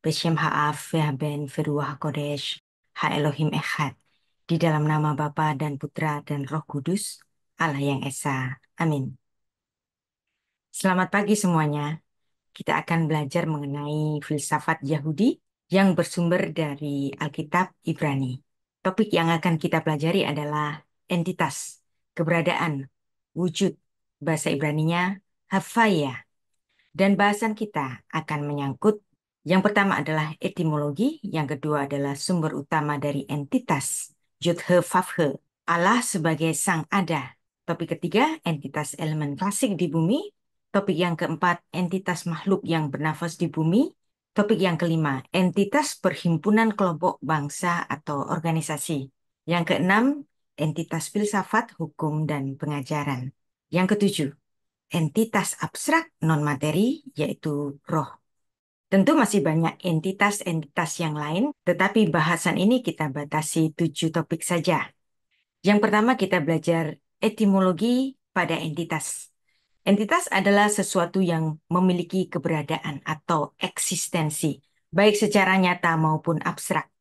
Beshem Ha'af, Ben Feruah Kodesh, Ha Elohim Echad, di dalam nama Bapa dan Putra dan Roh Kudus, Allah yang Esa. Amin. Selamat pagi semuanya. Kita akan belajar mengenai filsafat Yahudi yang bersumber dari Alkitab Ibrani. Topik yang akan kita pelajari adalah entitas, keberadaan, wujud, bahasa Ibraninya Havaya. Dan bahasan kita akan menyangkut yang pertama adalah etimologi, yang kedua adalah sumber utama dari entitas, Yod-He Vav-He, Allah sebagai Sang Ada. Topik ketiga, entitas elemen klasik di bumi. Topik yang keempat, entitas makhluk yang bernafas di bumi. Topik yang kelima, entitas perhimpunan kelompok bangsa atau organisasi. Yang keenam, entitas filsafat, hukum, dan pengajaran. Yang ketujuh, entitas abstrak non-materi, yaitu roh. Tentu masih banyak entitas-entitas yang lain, tetapi bahasan ini kita batasi 7 topik saja. Yang pertama kita belajar etimologi pada entitas. Entitas adalah sesuatu yang memiliki keberadaan atau eksistensi, baik secara nyata maupun abstrak.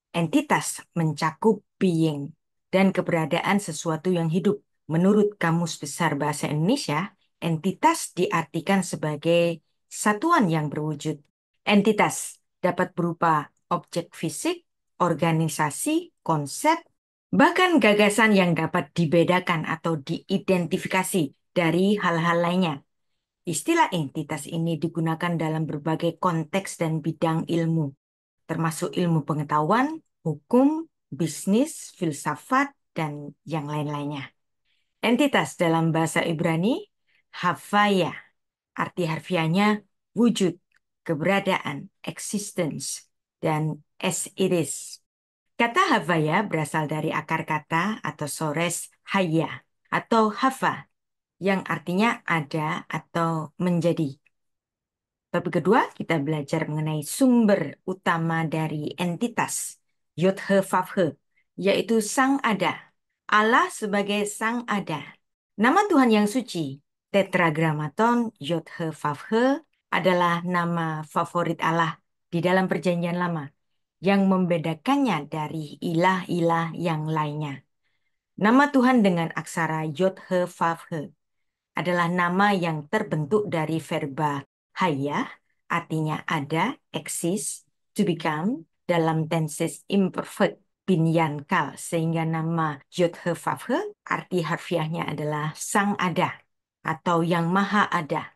Entitas mencakup being dan keberadaan sesuatu yang hidup. Menurut Kamus Besar Bahasa Indonesia, entitas diartikan sebagai satuan yang berwujud. Entitas dapat berupa objek fisik, organisasi, konsep, bahkan gagasan yang dapat dibedakan atau diidentifikasi dari hal-hal lainnya. Istilah entitas ini digunakan dalam berbagai konteks dan bidang ilmu, termasuk ilmu pengetahuan, hukum, bisnis, filsafat, dan yang lain-lainnya. Entitas dalam bahasa Ibrani, Havaya, arti harfiahnya wujud, keberadaan, existence, dan as it is. Kata Havaya berasal dari akar kata atau sores haya atau hava, yang artinya ada atau menjadi. Topik kedua, kita belajar mengenai sumber utama dari entitas, Yod-He Vav-He, yaitu Sang Ada. Allah sebagai Sang Ada. Nama Tuhan yang suci, Tetragrammaton Yod-He Vav-He, adalah nama favorit Allah di dalam Perjanjian Lama, yang membedakannya dari ilah-ilah yang lainnya. Nama Tuhan dengan aksara Yod-He Vav-He adalah nama yang terbentuk dari verba haya, artinya ada, eksis, to become, dalam tenses imperfect, binyan kal, sehingga nama Yod-He Vav-He arti harfiahnya adalah Sang Ada atau Yang Maha Ada.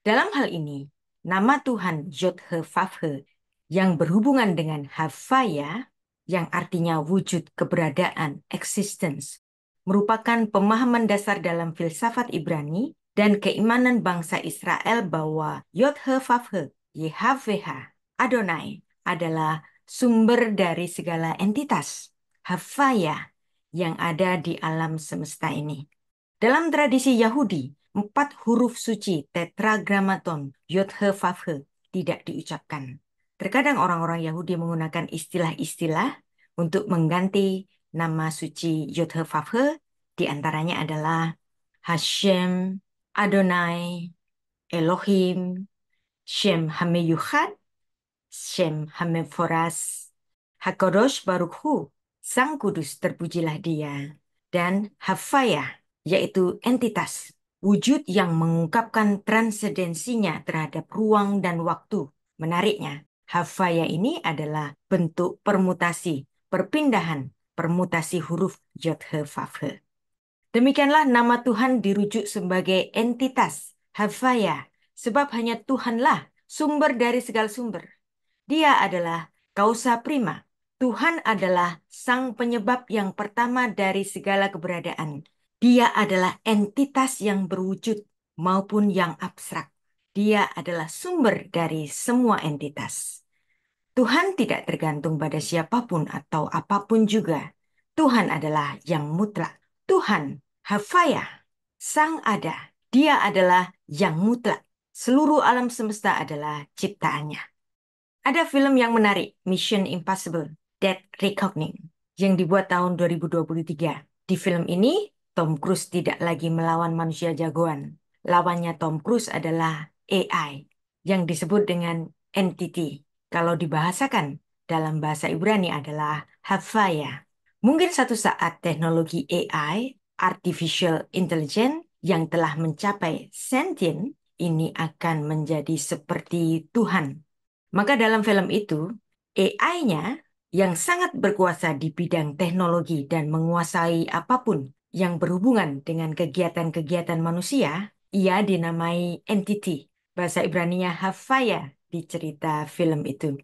Dalam hal ini, nama Tuhan Yod-He Vav-He yang berhubungan dengan Havaya, yang artinya wujud, keberadaan, existence, merupakan pemahaman dasar dalam filsafat Ibrani dan keimanan bangsa Israel bahwa Yod-He Vav-He, YHWH, Adonai, adalah sumber dari segala entitas, Havaya, yang ada di alam semesta ini. Dalam tradisi Yahudi, 4 huruf suci tetragrammaton Yod-He Vav-He tidak diucapkan. Terkadang orang-orang Yahudi menggunakan istilah-istilah untuk mengganti nama suci Yod-He Vav-He, di antaranya adalah Hashem, Adonai, Elohim, Shem Hameyuchad, Shem Hameforas, Hakadosh Baruch Hu, Sang Kudus terpujilah Dia, dan Havaya, yaitu entitas, wujud yang mengungkapkan transendensinya terhadap ruang dan waktu. Menariknya, Havaya ini adalah bentuk permutasi, perpindahan, permutasi huruf Yod-He Vav-He. Demikianlah nama Tuhan dirujuk sebagai entitas, Havaya, sebab hanya Tuhanlah sumber dari segala sumber. Dia adalah kausa prima. Tuhan adalah sang penyebab yang pertama dari segala keberadaan. Dia adalah entitas yang berwujud maupun yang abstrak. Dia adalah sumber dari semua entitas. Tuhan tidak tergantung pada siapapun atau apapun juga. Tuhan adalah yang mutlak. Tuhan, Havaya, Sang Ada. Dia adalah yang mutlak. Seluruh alam semesta adalah ciptaannya. Ada film yang menarik, Mission Impossible, Dead Reckoning, yang dibuat tahun 2023. Di film ini, Tom Cruise tidak lagi melawan manusia jagoan. Lawannya Tom Cruise adalah AI, yang disebut dengan entity. kalau dibahasakan dalam bahasa Ibrani adalah Havaya. Mungkin suatu saat teknologi AI, Artificial Intelligence, yang telah mencapai sentient, ini akan menjadi seperti Tuhan. Maka dalam film itu, AI-nya yang sangat berkuasa di bidang teknologi dan menguasai apapun yang berhubungan dengan kegiatan-kegiatan manusia, ia dinamai entity. Bahasa Ibraninya Havaya di cerita film itu.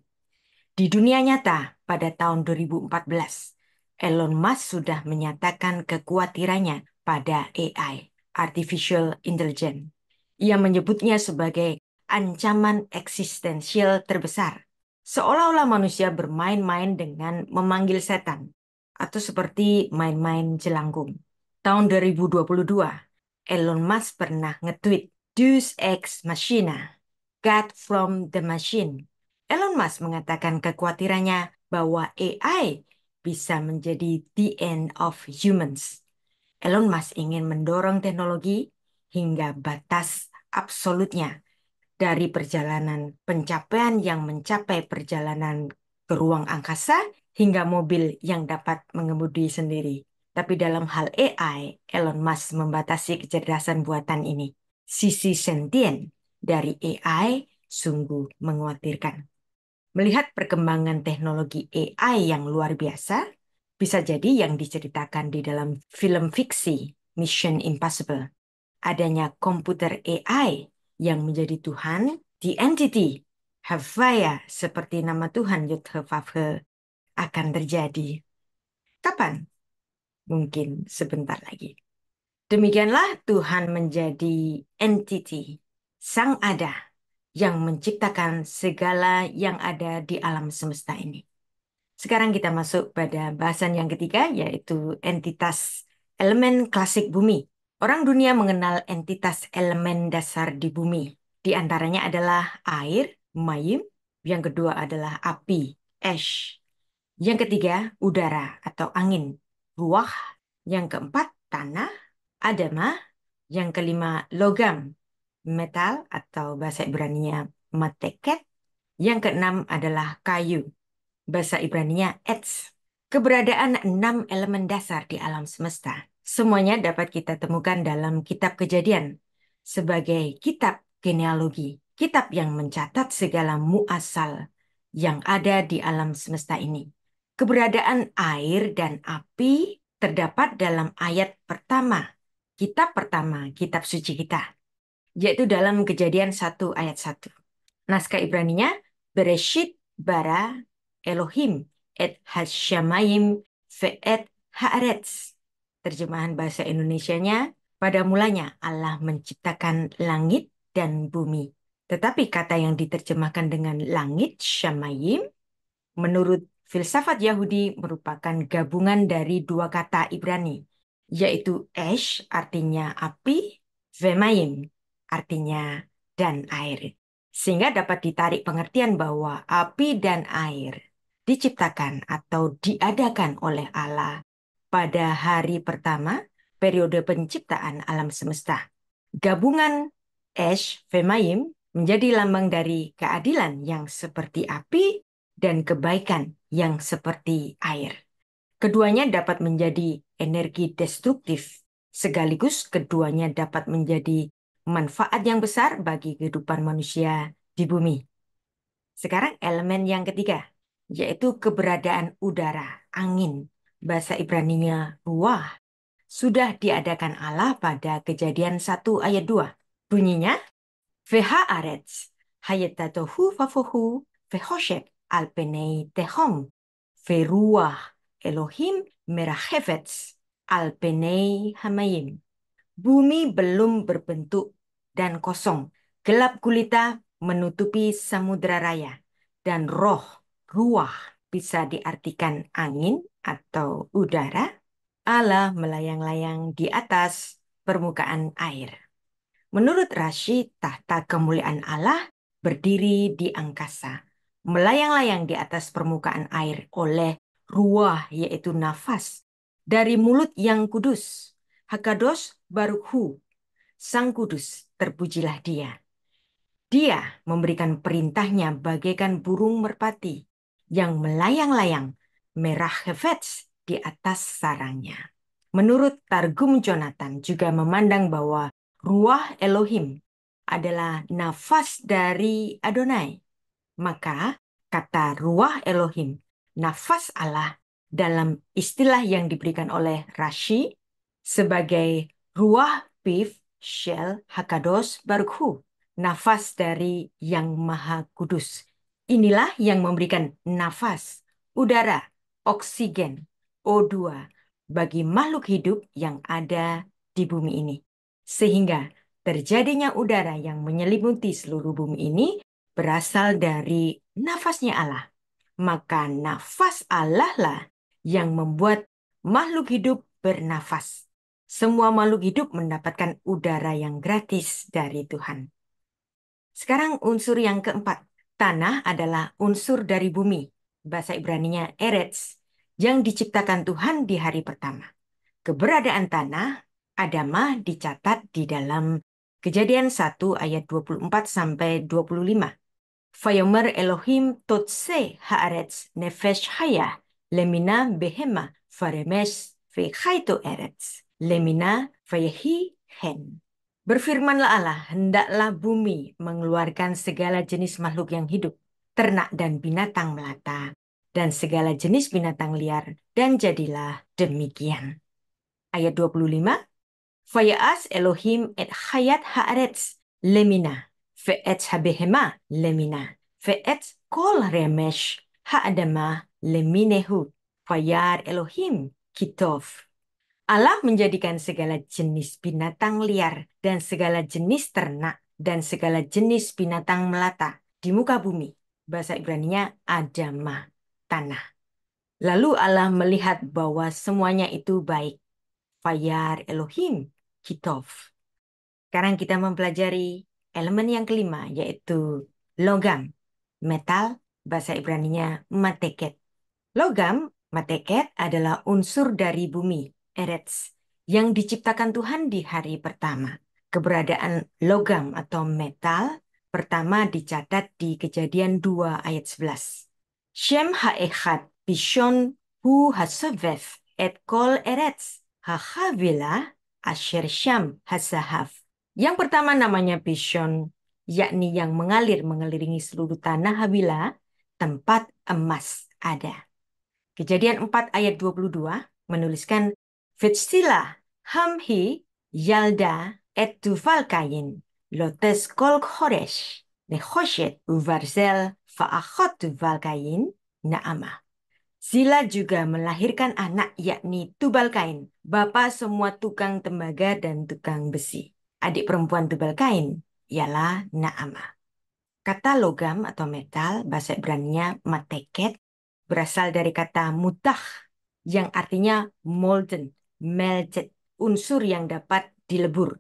Di dunia nyata, pada tahun 2014, Elon Musk sudah menyatakan kekhawatirannya pada AI, Artificial Intelligence. Ia menyebutnya sebagai ancaman eksistensial terbesar, seolah-olah manusia bermain-main dengan memanggil setan, atau seperti main-main jelangkung. Tahun 2022, Elon Musk pernah nge-tweet, Deus Ex Machina, God from the Machine. Elon Musk mengatakan kekhawatirannya bahwa AI bisa menjadi the end of humans. Elon Musk ingin mendorong teknologi hingga batas absolutnya, dari perjalanan pencapaian yang mencapai perjalanan ke ruang angkasa hingga mobil yang dapat mengemudi sendiri. Tapi dalam hal AI, Elon Musk membatasi kecerdasan buatan ini. Sisi sentien dari AI sungguh mengkhawatirkan. Melihat perkembangan teknologi AI yang luar biasa, bisa jadi yang diceritakan di dalam film fiksi Mission Impossible. Adanya komputer AI yang menjadi Tuhan, the entity, Havaya, seperti nama Tuhan Yud-He-Vav-He, akan terjadi. Kapan? Mungkin sebentar lagi. Demikianlah Tuhan menjadi entity, Sang Ada, yang menciptakan segala yang ada di alam semesta ini. Sekarang kita masuk pada bahasan yang ketiga, yaitu entitas elemen klasik bumi. Orang dunia mengenal entitas elemen dasar di bumi. Di antaranya adalah air, mayim. Yang kedua adalah api, ash. Yang ketiga, udara atau angin, ruah. Yang keempat, tanah, adamah. Yang kelima, logam, metal atau bahasa Ibraninya mateket. Yang keenam adalah kayu, bahasa Ibraninya etz. Keberadaan 6 elemen dasar di alam semesta. Semuanya dapat kita temukan dalam kitab Kejadian sebagai kitab genealogi, kitab yang mencatat segala muasal yang ada di alam semesta ini. Keberadaan air dan api terdapat dalam ayat pertama, kitab suci kita, yaitu dalam Kejadian 1 ayat 1. Naskah Ibraninya, Bereshit bara Elohim et hasyamayim ve'et haaretz. Terjemahan bahasa Indonesianya, pada mulanya Allah menciptakan langit dan bumi. Tetapi kata yang diterjemahkan dengan langit, syamayim, menurut filsafat Yahudi merupakan gabungan dari dua kata Ibrani, yaitu esh artinya api, vemayim artinya dan air. Sehingga dapat ditarik pengertian bahwa api dan air diciptakan atau diadakan oleh Allah pada hari pertama periode penciptaan alam semesta. Gabungan Esh Vemayim menjadi lambang dari keadilan yang seperti api dan kebaikan yang seperti air. Keduanya dapat menjadi energi destruktif, sekaligus keduanya dapat menjadi manfaat yang besar bagi kehidupan manusia di bumi. Sekarang elemen yang ketiga, yaitu keberadaan udara, angin. Bahasa Ibraninya ruah. Sudah diadakan Allah pada Kejadian 1 ayat 2. Bunyinya, Vehaaretz, hayetatohu fafohu, vehoshet alpenei tehom, veruah Elohim merachefetz alpenei hamayim. Bumi belum berbentuk dan kosong, gelap gulita menutupi samudra raya, dan roh, ruah bisa diartikan angin atau udara. Allah melayang-layang di atas permukaan air. Menurut Rashi, tahta kemuliaan Allah berdiri di angkasa, melayang-layang di atas permukaan air oleh ruah, yaitu nafas, dari mulut yang kudus. Hakadosh Baruch Hu, Sang Kudus, terpujilah Dia. Dia memberikan perintahnya bagaikan burung merpati yang melayang-layang merah hefets di atas sarangnya. Menurut Targum Jonathan juga memandang bahwa Ruah Elohim adalah nafas dari Adonai. Maka kata Ruah Elohim, nafas Allah dalam istilah yang diberikan oleh Rashi sebagai Ruah Piv Shel Hakadosh Baruch Hu, nafas dari Yang Maha Kudus. Inilah yang memberikan nafas, udara, oksigen, O2 bagi makhluk hidup yang ada di bumi ini. Sehingga terjadinya udara yang menyelimuti seluruh bumi ini berasal dari nafasnya Allah. Maka nafas Allah lah yang membuat makhluk hidup bernafas. Semua makhluk hidup mendapatkan udara yang gratis dari Tuhan. Sekarang unsur yang keempat. Tanah adalah unsur dari bumi. Bahasa Ibraninya Eretz, yang diciptakan Tuhan di hari pertama. Keberadaan tanah, Adamah dicatat di dalam Kejadian 1 ayat 24 sampai 25. Vayomer Elohim totse haaretz nefesh haya lemina behema faremes vechaitu eretz lemina vayehi hen. Berfirmanlah Allah, hendaklah bumi mengeluarkan segala jenis makhluk yang hidup, ternak dan binatang melata, dan segala jenis binatang liar, dan jadilah demikian. Ayat 25, Vayas Elohim et hayat haaretz lemina, ve'et habehema lemina, ve'et kol remesh haadama leminehu, vayar Elohim kitov. Allah menjadikan segala jenis binatang liar dan segala jenis ternak dan segala jenis binatang melata di muka bumi. Bahasa Ibraninya Adamah, tanah. Lalu Allah melihat bahwa semuanya itu baik. Vayar Elohim Kitov. Sekarang kita mempelajari elemen yang kelima, yaitu logam. Metal, bahasa Ibraninya mateket. Logam, mateket adalah unsur dari bumi, Eretz, yang diciptakan Tuhan di hari pertama. Keberadaan logam atau metal pertama dicatat di Kejadian 2 ayat 11. Shem ha'echad bishon hu hasovef et kol eretz hachavila asher sham hasahav. Yang pertama namanya Bishon, yakni yang mengalir mengelilingi seluruh tanah Habila, tempat emas ada. Kejadian 4 ayat 22 menuliskan Vetsila hamhi yalda et tuval kain lotes kol choresh nechoshet uvarzel faachot tuval kain naamah. Zila juga melahirkan anak yakni Tubal Kain, bapa semua tukang tembaga dan tukang besi. Adik perempuan Tubal Kain ialah Naamah. Kata logam atau metal, bahasa Ibraninya mateket, berasal dari kata mutah yang artinya molten, melted, unsur yang dapat dilebur.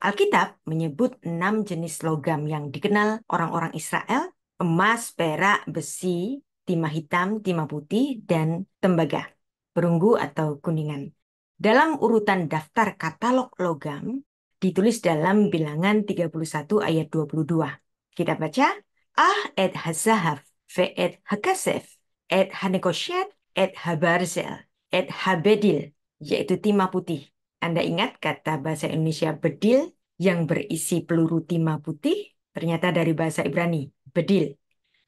Alkitab menyebut 6 jenis logam yang dikenal orang-orang Israel, emas, perak, besi, timah hitam, timah putih, dan tembaga, perunggu atau kuningan. Dalam urutan daftar katalog logam, ditulis dalam bilangan 31 ayat 22. Kita baca, et hazahav, et hakasef, et hanekoshet, et habarzel, et habedil, yaitu timah putih. Anda ingat kata bahasa Indonesia bedil yang berisi peluru timah putih? Ternyata dari bahasa Ibrani, bedil.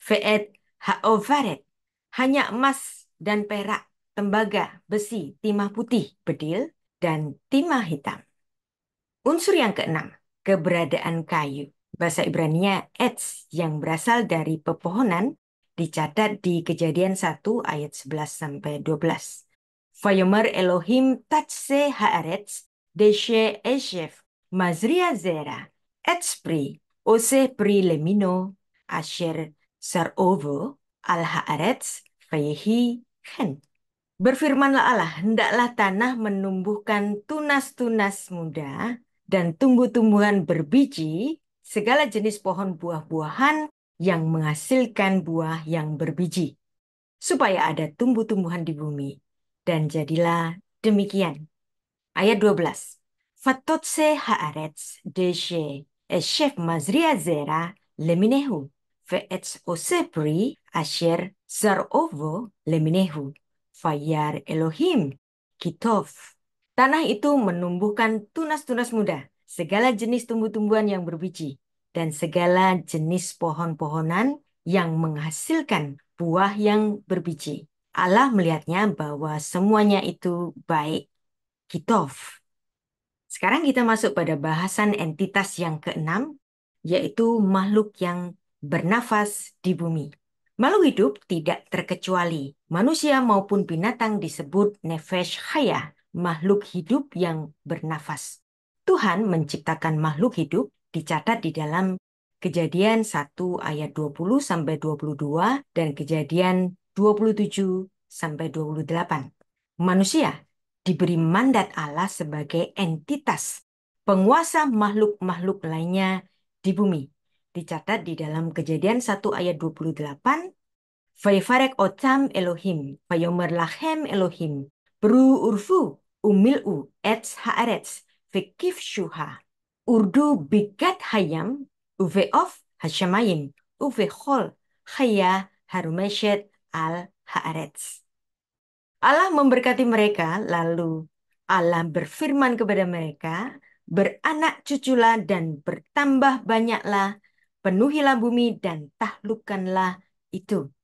Ve'et ha'ovaret, hanya emas dan perak, tembaga, besi, timah putih, bedil, dan timah hitam. Unsur yang keenam, keberadaan kayu. Bahasa Ibraninya etz yang berasal dari pepohonan dicatat di Kejadian 1 ayat 11 sampai 12. Vayomer Elohim tatse haaretz deshe eshef mazria zera etspri ose pri lemino asher sarovo al haaretz vayehi hen. Berfirmanlah Allah, hendaklah tanah menumbuhkan tunas-tunas muda dan tumbuh-tumbuhan berbiji, segala jenis pohon buah-buahan yang menghasilkan buah yang berbiji, supaya ada tumbuh-tumbuhan di bumi. Dan jadilah demikian. Ayat 12. Fatotse haaretz deshe eshef mazria zera leminehu, ve'etz osepri asher zarovo leminehu, fayar Elohim kitov. Tanah itu menumbuhkan tunas-tunas muda, segala jenis tumbuh-tumbuhan yang berbiji, dan segala jenis pohon-pohonan yang menghasilkan buah yang berbiji. Allah melihatnya bahwa semuanya itu baik. Kitov. Sekarang kita masuk pada bahasan entitas yang keenam, yaitu makhluk yang bernafas di bumi. Makhluk hidup tidak terkecuali manusia maupun binatang disebut nefesh chaya, makhluk hidup yang bernafas. Tuhan menciptakan makhluk hidup dicatat di dalam Kejadian 1 ayat 20-22 dan Kejadian 27-28. Manusia diberi mandat Allah sebagai entitas penguasa makhluk-makhluk lainnya di bumi. Dicatat di dalam Kejadian 1 ayat 28, Vayefarek otam Elohim, vayomer lachem Elohim, beru urfu, umil'u, etz haaretz, vekif syuha, urdu bigat hayam, uveof hashamayim, uvechol, chaya harumeshet al haaretz. Allah memberkati mereka, lalu Allah berfirman kepada mereka, beranak cuculah dan bertambah banyaklah, penuhilah bumi dan taklukkanlah itu.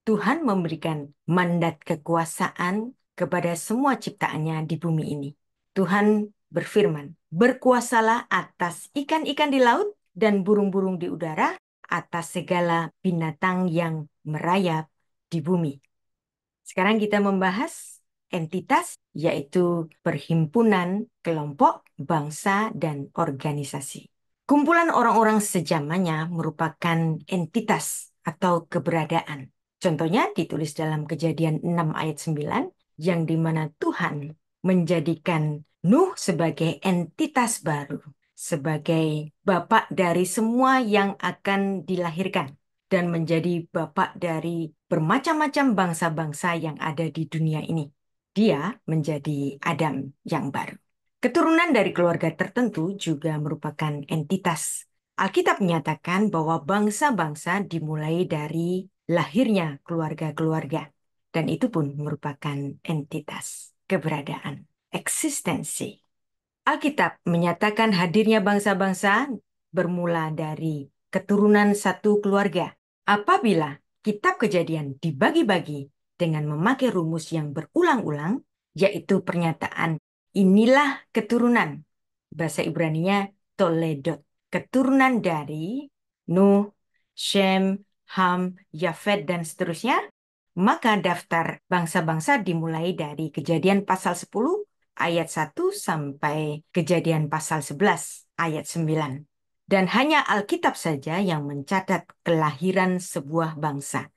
Tuhan memberikan mandat kekuasaan kepada semua ciptaannya di bumi ini. Tuhan berfirman, berkuasalah atas ikan-ikan di laut dan burung-burung di udara, atas segala binatang yang merayap di bumi. Sekarang kita membahas entitas, yaitu perhimpunan, kelompok, bangsa, dan organisasi. Kumpulan orang-orang sejamannya merupakan entitas atau keberadaan. Contohnya ditulis dalam Kejadian 6 ayat 9, yang dimana Tuhan menjadikan Nuh sebagai entitas baru, sebagai bapak dari semua yang akan dilahirkan, dan menjadi bapak dari bermacam-macam bangsa-bangsa yang ada di dunia ini. Dia menjadi Adam yang baru. Keturunan dari keluarga tertentu juga merupakan entitas. Alkitab menyatakan bahwa bangsa-bangsa dimulai dari lahirnya keluarga-keluarga. Dan itu pun merupakan entitas, keberadaan, eksistensi. Alkitab menyatakan hadirnya bangsa-bangsa bermula dari keturunan satu keluarga. Apabila kitab Kejadian dibagi-bagi dengan memakai rumus yang berulang-ulang, yaitu pernyataan inilah keturunan. Bahasa Ibraninya Toledot. Keturunan dari Nuh, Shem, Ham, Yafet, dan seterusnya. Maka daftar bangsa-bangsa dimulai dari Kejadian pasal 10 ayat 1 sampai Kejadian pasal 11 ayat 9. Dan hanya Alkitab saja yang mencatat kelahiran sebuah bangsa.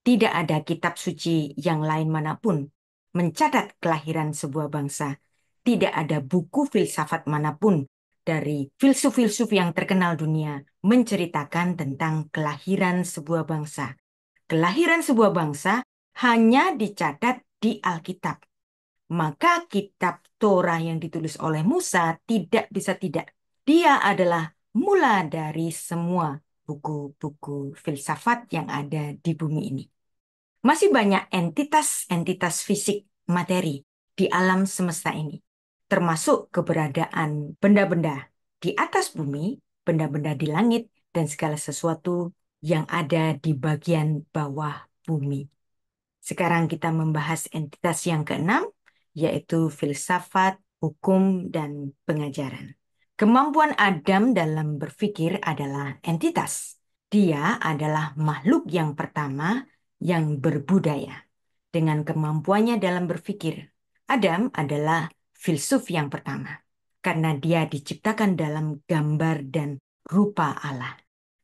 Tidak ada kitab suci yang lain manapun mencatat kelahiran sebuah bangsa. Tidak ada buku filsafat manapun dari filsuf-filsuf yang terkenal dunia menceritakan tentang kelahiran sebuah bangsa. Kelahiran sebuah bangsa hanya dicatat di Alkitab. Maka kitab Torah yang ditulis oleh Musa tidak bisa tidak. Dia adalah mula dari semua buku-buku filsafat yang ada di bumi ini. Masih banyak entitas-entitas fisik materi di alam semesta ini, termasuk keberadaan benda-benda di atas bumi, benda-benda di langit, dan segala sesuatu yang ada di bagian bawah bumi. Sekarang kita membahas entitas yang keenam, yaitu filsafat, hukum, dan pengajaran. Kemampuan Adam dalam berpikir adalah entitas. Dia adalah makhluk yang pertama yang berbudaya. Dengan kemampuannya dalam berpikir, Adam adalah filsuf yang pertama, karena dia diciptakan dalam gambar dan rupa Allah.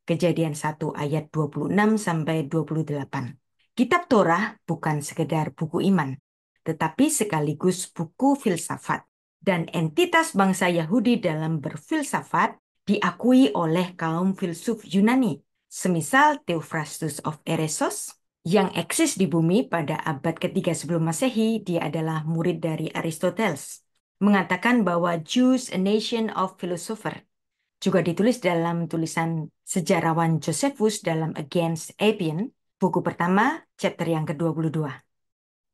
Kejadian 1 ayat 26-28. Kitab Torah bukan sekedar buku iman, tetapi sekaligus buku filsafat. Dan entitas bangsa Yahudi dalam berfilsafat diakui oleh kaum filsuf Yunani, semisal Theophrastus of Eresos, yang eksis di bumi pada abad ketiga sebelum Masehi. Dia adalah murid dari Aristoteles, mengatakan bahwa Jews a nation of philosophers. Juga ditulis dalam tulisan sejarawan Josephus dalam Against Apian, buku pertama, chapter yang ke-22.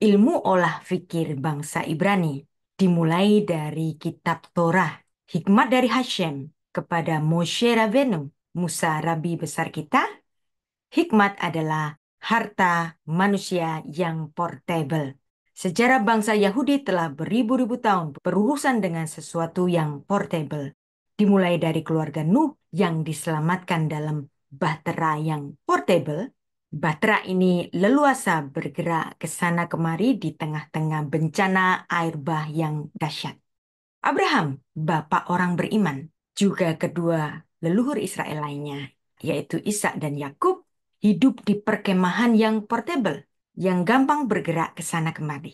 Ilmu olah fikir bangsa Ibrani dimulai dari kitab Torah, hikmat dari Hashem kepada Moshe Rabbeinu, Musa Rabi besar kita. Hikmat adalah harta manusia yang portable. Sejarah bangsa Yahudi telah beribu-ribu tahun berurusan dengan sesuatu yang portable. Dimulai dari keluarga Nuh yang diselamatkan dalam bahtera yang portable. Bahtera ini leluasa bergerak ke sana kemari di tengah-tengah bencana air bah yang dahsyat. Abraham, bapak orang beriman, juga kedua leluhur Israel lainnya, yaitu Ishak dan Yakub, hidup di perkemahan yang portable, yang gampang bergerak ke sana kemari.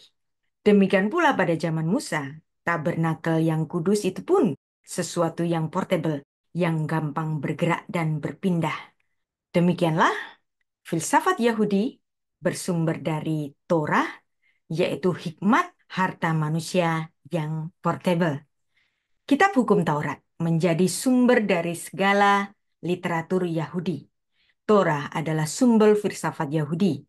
Demikian pula pada zaman Musa, tabernakel yang kudus itu pun sesuatu yang portable, yang gampang bergerak dan berpindah. Demikianlah filsafat Yahudi bersumber dari Torah, yaitu hikmat harta manusia yang portable. Kitab Hukum Taurat menjadi sumber dari segala literatur Yahudi. Torah adalah sumber filsafat Yahudi.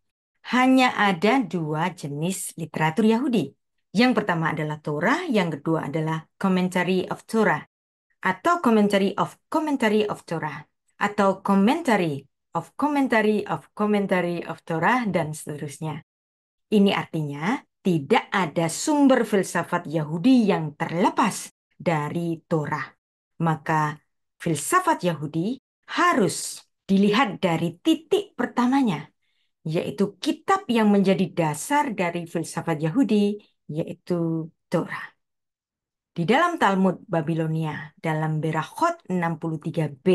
Hanya ada dua jenis literatur Yahudi. Yang pertama adalah Torah, yang kedua adalah Commentary of Torah, atau Commentary of Torah, atau Commentary of Torah, dan seterusnya. Ini artinya tidak ada sumber filsafat Yahudi yang terlepas dari Torah. Maka filsafat Yahudi harus dilihat dari titik pertamanya, yaitu kitab yang menjadi dasar dari filsafat Yahudi, yaitu Torah. Di dalam Talmud Babilonia, dalam Berachot 63b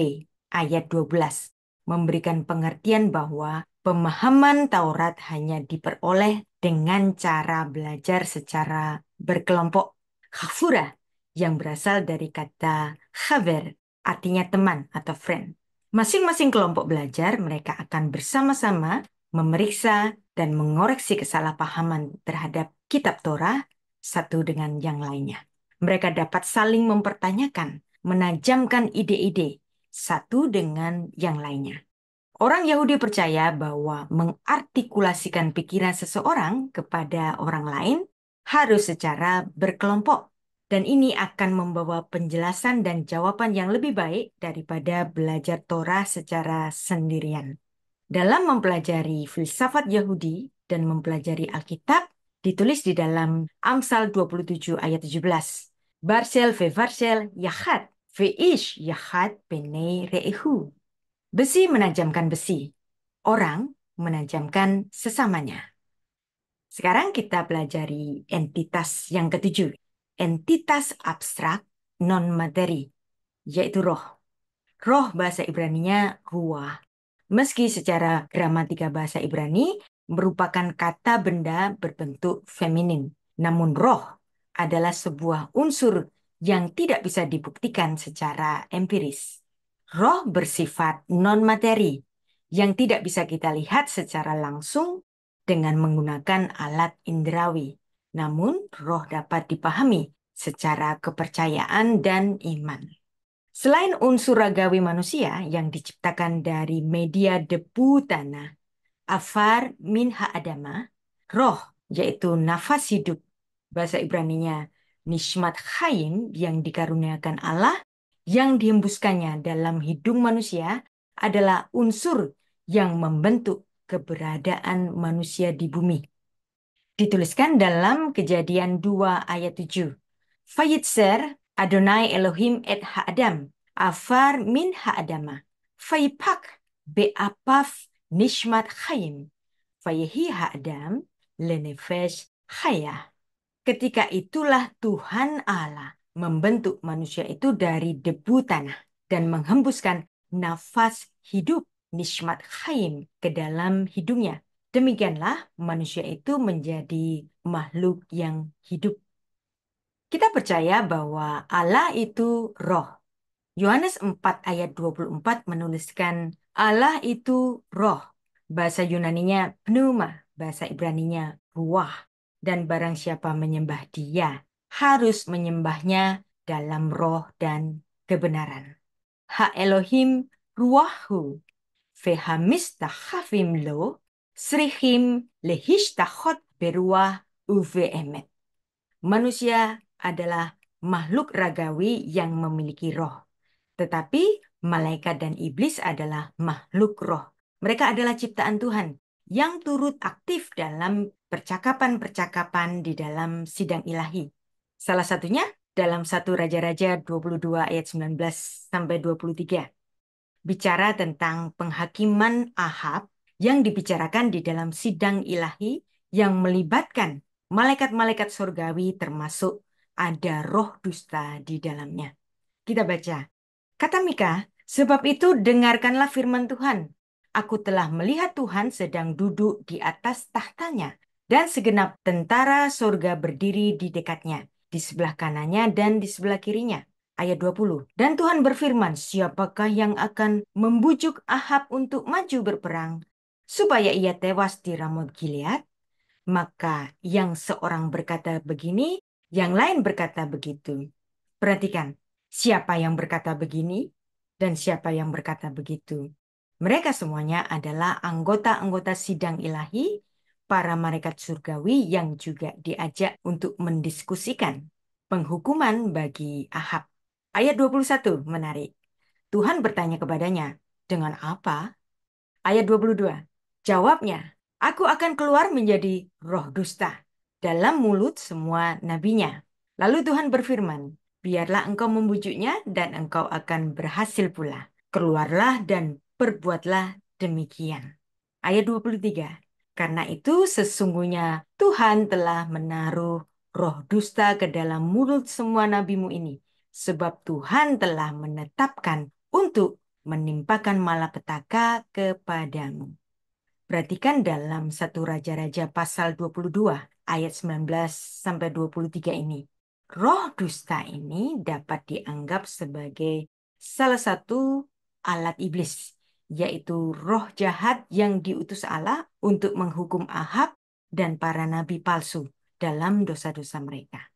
ayat 12, memberikan pengertian bahwa pemahaman Taurat hanya diperoleh dengan cara belajar secara berkelompok. Khafura, yang berasal dari kata khaver, artinya teman atau friend. Masing-masing kelompok belajar, mereka akan bersama-sama memeriksa dan mengoreksi kesalahpahaman terhadap kitab Torah satu dengan yang lainnya. Mereka dapat saling mempertanyakan, menajamkan ide-ide satu dengan yang lainnya. Orang Yahudi percaya bahwa mengartikulasikan pikiran seseorang kepada orang lain harus secara berkelompok. Dan ini akan membawa penjelasan dan jawaban yang lebih baik daripada belajar Torah secara sendirian. Dalam mempelajari filsafat Yahudi dan mempelajari Alkitab, ditulis di dalam Amsal 27 ayat 17. Barsel ve varsel yachat, ve ish yachat penei re'ehu. Besi menajamkan besi, orang menajamkan sesamanya. Sekarang kita pelajari entitas yang ketujuh. Entitas abstrak non-materi, yaitu roh. Roh bahasa Ibraninya ruah. Meski secara gramatika bahasa Ibrani merupakan kata benda berbentuk feminin, namun roh adalah sebuah unsur yang tidak bisa dibuktikan secara empiris. Roh bersifat non-materi yang tidak bisa kita lihat secara langsung dengan menggunakan alat indrawi. Namun, roh dapat dipahami secara kepercayaan dan iman. Selain unsur ragawi manusia yang diciptakan dari media debu tanah, afar min ha'adama, roh yaitu nafas hidup, bahasa Ibraninya nishmat chayim yang dikaruniakan Allah, yang dihembuskannya dalam hidung manusia adalah unsur yang membentuk keberadaan manusia di bumi. Dituliskan dalam Kejadian 2 ayat 7. Vayitzer Adonai Elohim et ha'adam, afar min ha'adama, vayipak be'apaf nishmat chayim, vayehi ha'adam lenefesh chayah. Ketika itulah Tuhan Allah membentuk manusia itu dari debu tanah dan menghembuskan nafas hidup nishmat chayim ke dalam hidungnya. Demikianlah manusia itu menjadi makhluk yang hidup. Kita percaya bahwa Allah itu roh. Yohanes 4 ayat 24 menuliskan Allah itu roh. Bahasa Yunaninya pneuma, bahasa Ibraninya ruah. Dan barang siapa menyembah dia harus menyembahnya dalam roh dan kebenaran. Ha Elohim ruahu vehamistachafim lo srihim lehishtachot beruah uveemet. Manusia adalah makhluk ragawi yang memiliki roh, tetapi malaikat dan iblis adalah makhluk roh. Mereka adalah ciptaan Tuhan yang turut aktif dalam percakapan-percakapan di dalam sidang ilahi. Salah satunya dalam 1 Raja-Raja 22 ayat 19 sampai 23. Bicara tentang penghakiman Ahab yang dibicarakan di dalam sidang ilahi yang melibatkan malaikat-malaikat surgawi termasuk ada roh dusta di dalamnya. Kita baca. Kata Mika, sebab itu dengarkanlah firman Tuhan. Aku telah melihat Tuhan sedang duduk di atas tahtanya, dan segenap tentara surga berdiri di dekatnya, di sebelah kanannya dan di sebelah kirinya. Ayat 20. Dan Tuhan berfirman, siapakah yang akan membujuk Ahab untuk maju berperang, supaya ia tewas di Ramot Gilead? Maka yang seorang berkata begini, yang lain berkata begitu. Perhatikan, siapa yang berkata begini dan siapa yang berkata begitu. Mereka semuanya adalah anggota-anggota sidang ilahi, para malaikat surgawi yang juga diajak untuk mendiskusikan penghukuman bagi Ahab. Ayat 21 menarik. Tuhan bertanya kepadanya, dengan apa? Ayat 22. Jawabnya, aku akan keluar menjadi roh dusta dalam mulut semua nabinya. Lalu Tuhan berfirman, biarlah engkau membujuknya dan engkau akan berhasil pula. Keluarlah dan perbuatlah demikian. Ayat 23. Karena itu sesungguhnya Tuhan telah menaruh roh dusta ke dalam mulut semua nabimu ini. Sebab Tuhan telah menetapkan untuk menimpakan malapetaka kepadamu. Perhatikan dalam 1 Raja-Raja pasal 22 ayat 19 sampai 23 ini. Roh dusta ini dapat dianggap sebagai salah satu alat iblis, yaitu roh jahat yang diutus Allah untuk menghukum Ahab dan para nabi palsu dalam dosa-dosa mereka.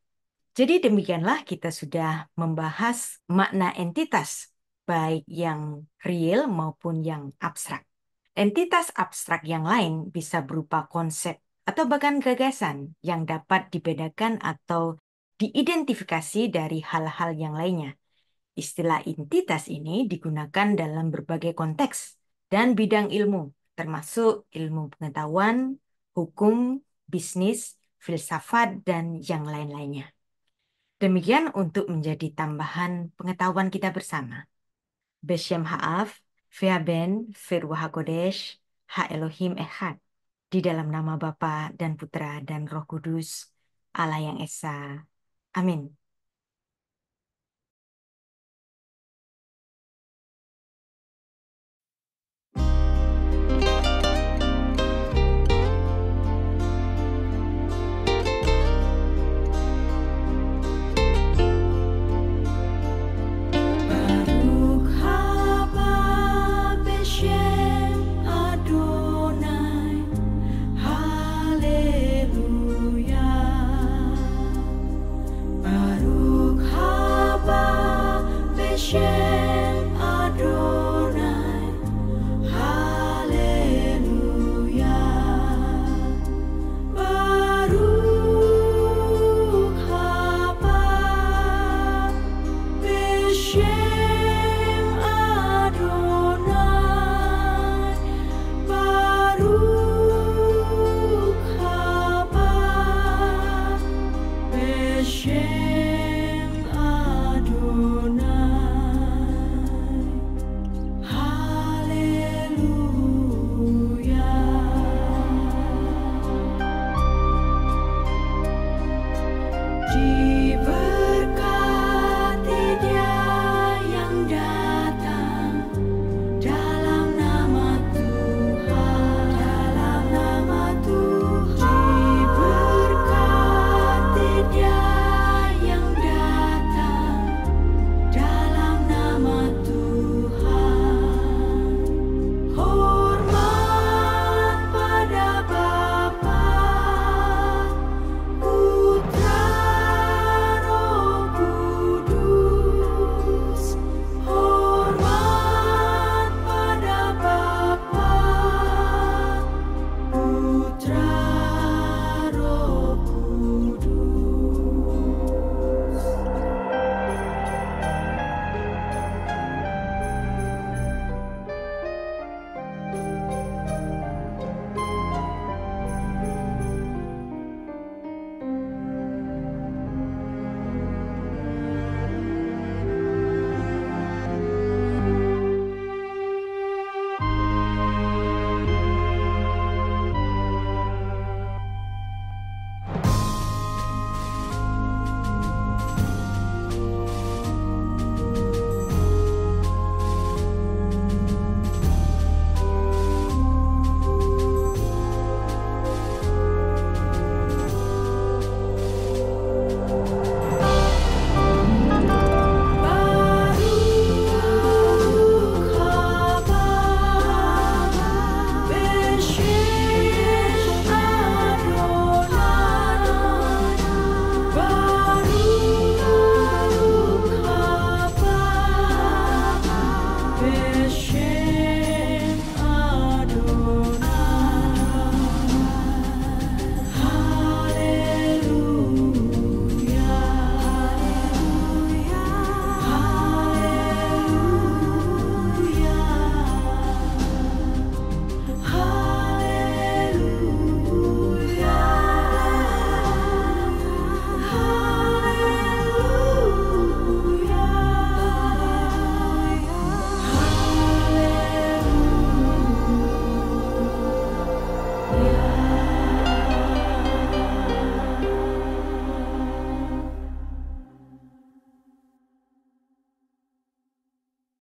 Jadi demikianlah kita sudah membahas makna entitas, baik yang real maupun yang abstrak. Entitas abstrak yang lain bisa berupa konsep atau bahkan gagasan yang dapat dibedakan atau diidentifikasi dari hal-hal yang lainnya. Istilah entitas ini digunakan dalam berbagai konteks dan bidang ilmu, termasuk ilmu pengetahuan, hukum, bisnis, filsafat, dan yang lain-lainnya. Demikian untuk menjadi tambahan pengetahuan kita bersama. Beshem Ha'af, Ve'aben, Ve'ruach HaKodesh, Ha Elohim Echad. Di dalam nama Bapa dan Putra dan Roh Kudus, Allah yang Esa. Amin.